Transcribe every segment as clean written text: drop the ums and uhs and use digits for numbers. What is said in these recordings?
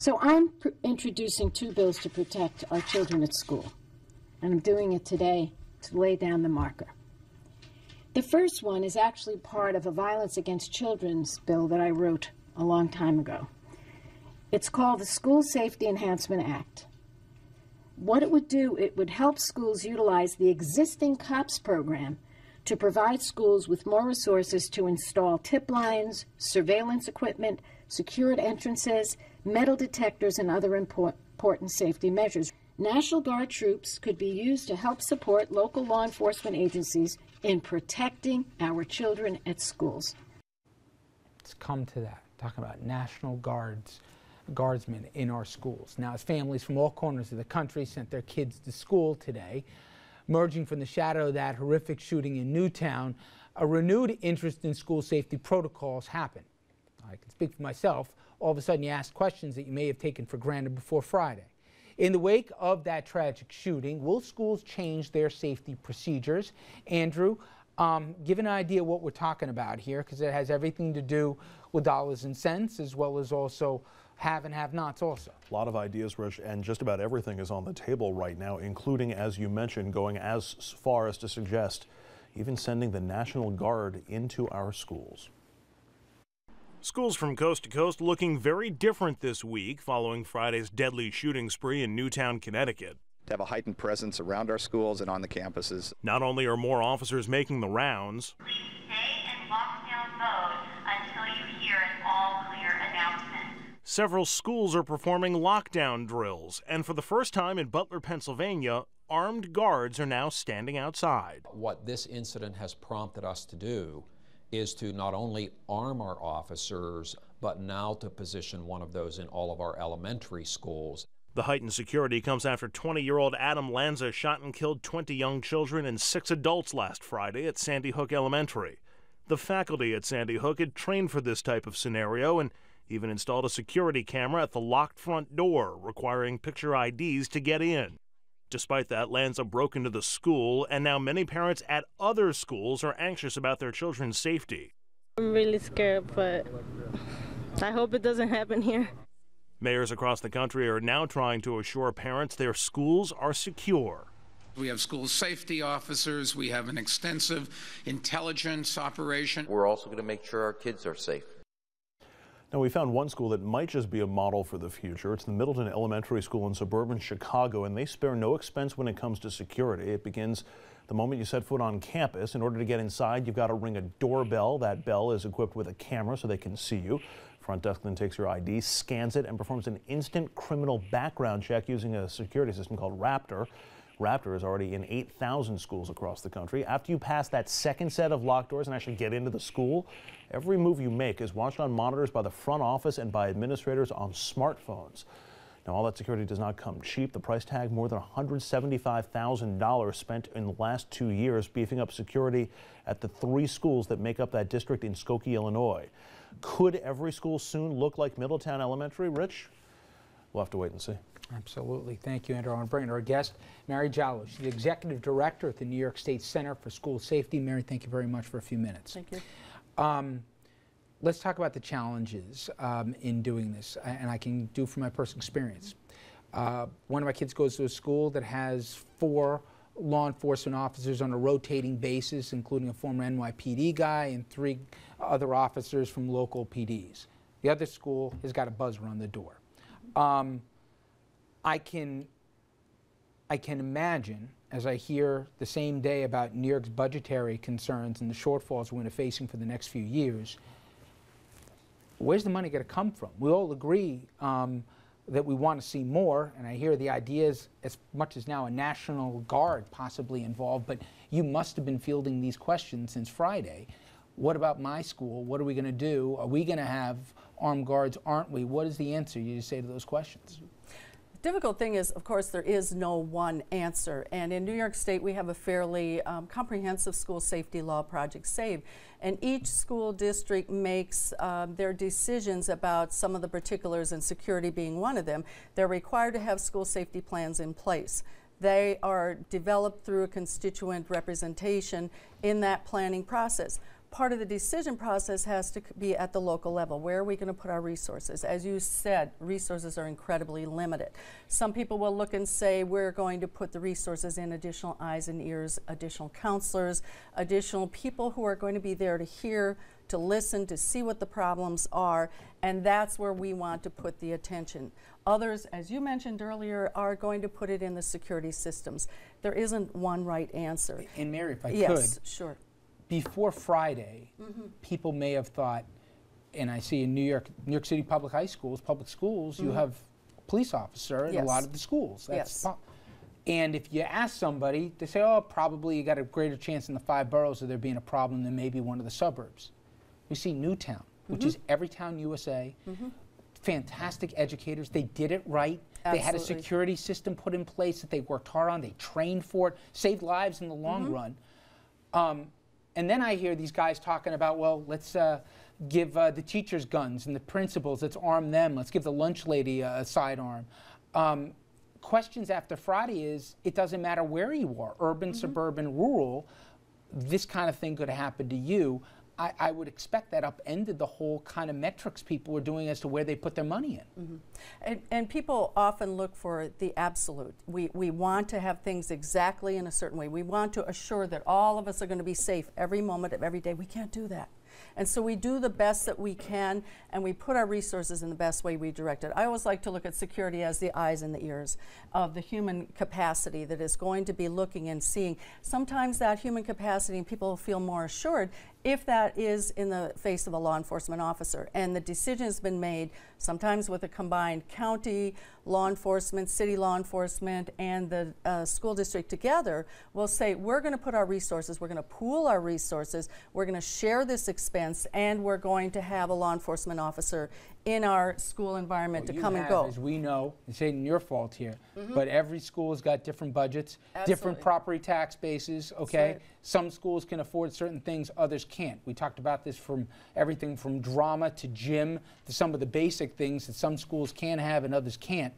So I'm introducing two bills to protect our children at school, and I'm doing it today to lay down the marker. The first one is actually part of a violence against children's bill that I wrote a long time ago. It's called the School Safety Enhancement Act. What it would do, it would help schools utilize the existing COPS program to provide schools with more resources to install tip lines, surveillance equipment, secured entrances, metal detectors, and other important safety measures. National Guard troops could be used to help support local law enforcement agencies in protecting our children at schools. It's come to that, talking about National Guardsmen in our schools. Now, as families from all corners of the country sent their kids to school today, emerging from the shadow of that horrific shooting in Newtown, a renewed interest in school safety protocols happened. I can speak for myself. All of a sudden, you ask questions that you may have taken for granted before Friday. In the wake of that tragic shooting, will schools change their safety procedures? Andrew, give an idea what we're talking about here, because it has everything to do with dollars and cents, as well as also have and have-nots also. A lot of ideas, Rich, and just about everything is on the table right now, including, as you mentioned, going as far as to suggest even sending the National Guard into our schools. Schools from coast to coast looking very different this week following Friday's deadly shooting spree in Newtown, Connecticut. To have a heightened presence around our schools and on the campuses. Not only are more officers making the rounds, please stay in lockdown mode until you hear an all-clear announcement. Several schools are performing lockdown drills, and for the first time in Butler, Pennsylvania, armed guards are now standing outside. What this incident has prompted us to do is to not only arm our officers, but now to position one of those in all of our elementary schools. The heightened security comes after 20-year-old Adam Lanza shot and killed 20 young children and 6 adults last Friday at Sandy Hook Elementary. The faculty at Sandy Hook had trained for this type of scenario and even installed a security camera at the locked front door, requiring picture IDs to get in. Despite that, Lanza broke into the school, and now many parents at other schools are anxious about their children's safety. I'm really scared, but I hope it doesn't happen here. Mayors across the country are now trying to assure parents their schools are secure. We have school safety officers. We have an extensive intelligence operation. We're also going to make sure our kids are safe. Now, we found one school that might just be a model for the future. It's the Middleton Elementary School in suburban Chicago, and they spare no expense when it comes to security. It begins the moment you set foot on campus. In order to get inside, you've got to ring a doorbell. That bell is equipped with a camera so they can see you. Front desk then takes your ID, scans it, and performs an instant criminal background check using a security system called Raptor. Raptor is already in 8,000 schools across the country. After you pass that second set of locked doors and actually get into the school, every move you make is watched on monitors by the front office and by administrators on smartphones. Now, all that security does not come cheap. The price tag, more than $175,000 spent in the last 2 years beefing up security at the 3 schools that make up that district in Skokie, Illinois. Could every school soon look like Middletown Elementary, Rich? We'll have to wait and see. Absolutely. Thank you, Andrew. I want to bring in our guest, Mary Jallow. She's the Executive Director at the New York State Center for School Safety. Mary, thank you very much for a few minutes. Thank you. Let's talk about the challenges in doing this, and I can do from my personal experience. One of my kids goes to a school that has 4 law enforcement officers on a rotating basis, including a former NYPD guy and 3 other officers from local PDs. The other school has got a buzzer on the door. I can imagine, as I hear the same day about New York's budgetary concerns and the shortfalls we're going to be facing for the next few years, where's the money going to come from? We all agree that we want to see more, and I hear the ideas as much as now a National Guard possibly involved, but you must have been fielding these questions since Friday. What about my school? What are we going to do? Are we going to have armed guards, aren't we? What is the answer you say to those questions? The difficult thing is, of course, there is no one answer. And in New York State, we have a fairly comprehensive school safety law, Project SAVE. And each school district makes their decisions about some of the particulars, and security being one of them. They're required to have school safety plans in place. They are developed through a constituent representation in that planning process. part of the decision process has to be at the local level. Where are we going to put our resources? As you said, resources are incredibly limited. Some people will look and say, we're going to put the resources in additional eyes and ears, additional counselors, additional people who are going to be there to hear, to listen, to see what the problems are, and that's where we want to put the attention. Others, as you mentioned earlier, are going to put it in the security systems. There isn't one right answer. And Mary, if I yes, could, sure. Before Friday, people may have thought, and I see in New York City public schools, you have a police officer in a lot of the schools. That's and if you ask somebody, they say, oh, probably you got a greater chance in the 5 boroughs of there being a problem than maybe one of the suburbs. We see Newtown, which is Everytown, USA. Fantastic educators. They did it right. Absolutely. They had a security system put in place that they worked hard on. They trained for it, saved lives in the long run. And then I hear these guys talking about, well, let's give the teachers guns and the principals, let's arm them. Let's give the lunch lady a sidearm. Questions after Friday is, it doesn't matter where you are, urban, suburban, rural, this kind of thing could happen to you. I would expect that upended the whole kind of metrics people were doing as to where they put their money in. And people often look for the absolute. We want to have things exactly in a certain way. We want to assure that all of us are going to be safe every moment of every day. We can't do that. And so we do the best that we can, and we put our resources in the best way we direct it. I always like to look at security as the eyes and the ears of the human capacity that is going to be looking and seeing. Sometimes that human capacity, people feel more assured if that is in the face of a law enforcement officer. And the decision has been made, sometimes with a combined county law enforcement, city law enforcement, and the school district together will say, we're going to put our resources, we're going to pool our resources, we're going to share this expense, and we're going to have a law enforcement officer in our school environment to come and go. As we know, it's ain't your fault here, but every school has got different budgets, different property tax bases, okay? Right. Some schools can afford certain things, others can't. We talked about this from everything from drama to gym to some of the basic things that some schools can have and others can't.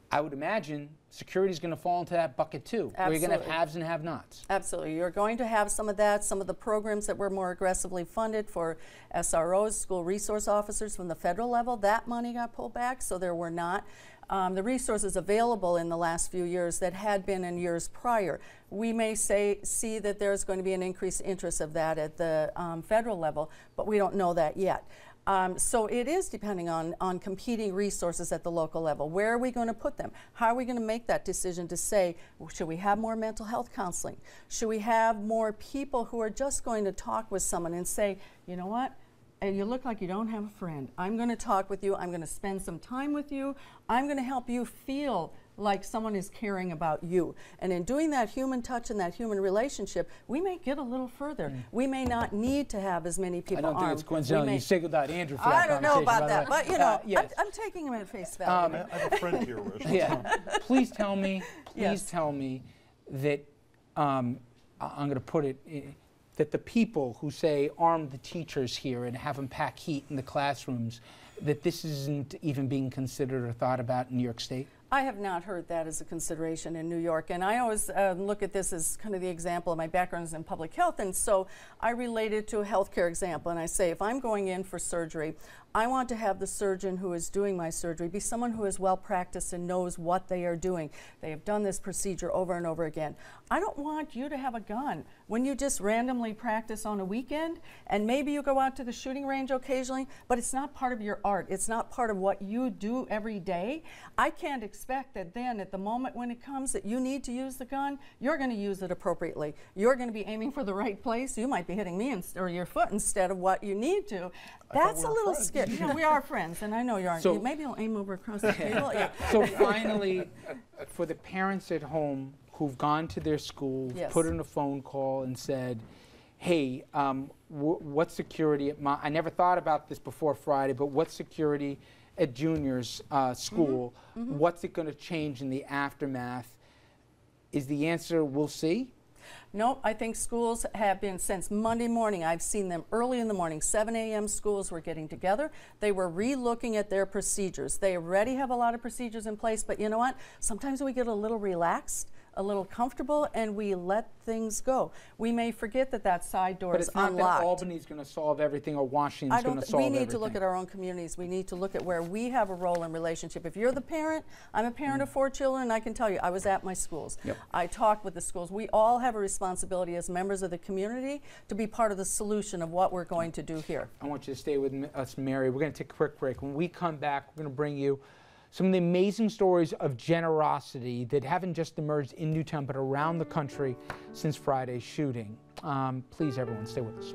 I would imagine security is going to fall into that bucket too, where you're going to have haves and have-nots. Absolutely. You're going to have some of that. Some of the programs that were more aggressively funded for SROs, school resource officers from the federal level, that money got pulled back, so there were not the resources available in the last few years that had been in years prior. We may see that there's going to be an increased interest of that at the federal level, but we don't know that yet. So it is depending on competing resources at the local level. Where are we going to put them? How are we going to make that decision to say, should we have more mental health counseling? Should we have more people who are just going to talk with someone and say, you know what? You look like you don't have a friend. I'm going to talk with you. I'm going to spend some time with you. I'm going to help you feel like someone is caring about you. And in doing that human touch and that human relationship, we may get a little further. We may not need to have as many people armed. I don't think it's coincidental you singled out Andrew for that I don't know about that, but you know, yes. I'm taking him at face value. I have a friend here, Rich. Please tell me that, I'm going to put it, that the people who say arm the teachers here and have them pack heat in the classrooms, that this isn't even being considered or thought about in New York State? I have not heard that as a consideration in New York, and I always look at this as kind of the example of my background is in public health, and so I relate it to a healthcare example, and I say if I'm going in for surgery, I want to have the surgeon who is doing my surgery be someone who is well practiced and knows what they are doing. They have done this procedure over and over again. I don't want you to have a gun when you just randomly practice on a weekend, and maybe you go out to the shooting range occasionally, but it's not part of your art. It's not part of what you do every day. I can't expect that then at the moment when it comes that you need to use the gun, you're going to use it appropriately. You're going to be aiming for the right place. You might be hitting me or your foot instead of what you need to. That's a little scary. You know, we are friends, and I know you aren't. So, maybe you'll aim over across the table. Yeah. So finally, for the parents at home who've gone to their school, put in a phone call and said, hey, what's security at I never thought about this before Friday, but what's security at Junior's school? What's it going to change in the aftermath? Is the answer we'll see? No, I think schools have been, since Monday morning, I've seen them early in the morning, 7 a.m. schools were getting together. They were re-looking at their procedures. They already have a lot of procedures in place, but you know what? Sometimes we get a little relaxed, a little comfortable and we let things go. We may forget that that side door But is it's not unlocked. that Albany's going to solve everything or Washington's going to solve everything. We need to look at our own communities. We need to look at where we have a role in relationship. If you're the parent, I'm a parent of 4 children, and I can tell you, I was at my schools. Yep. I talked with the schools. We all have a responsibility as members of the community to be part of the solution of what we're going to do here. I want you to stay with us, Mary. We're going to take a quick break. When we come back, we're going to bring you some of the amazing stories of generosity that haven't just emerged in Newtown, but around the country since Friday's shooting. Please, everyone, stay with us.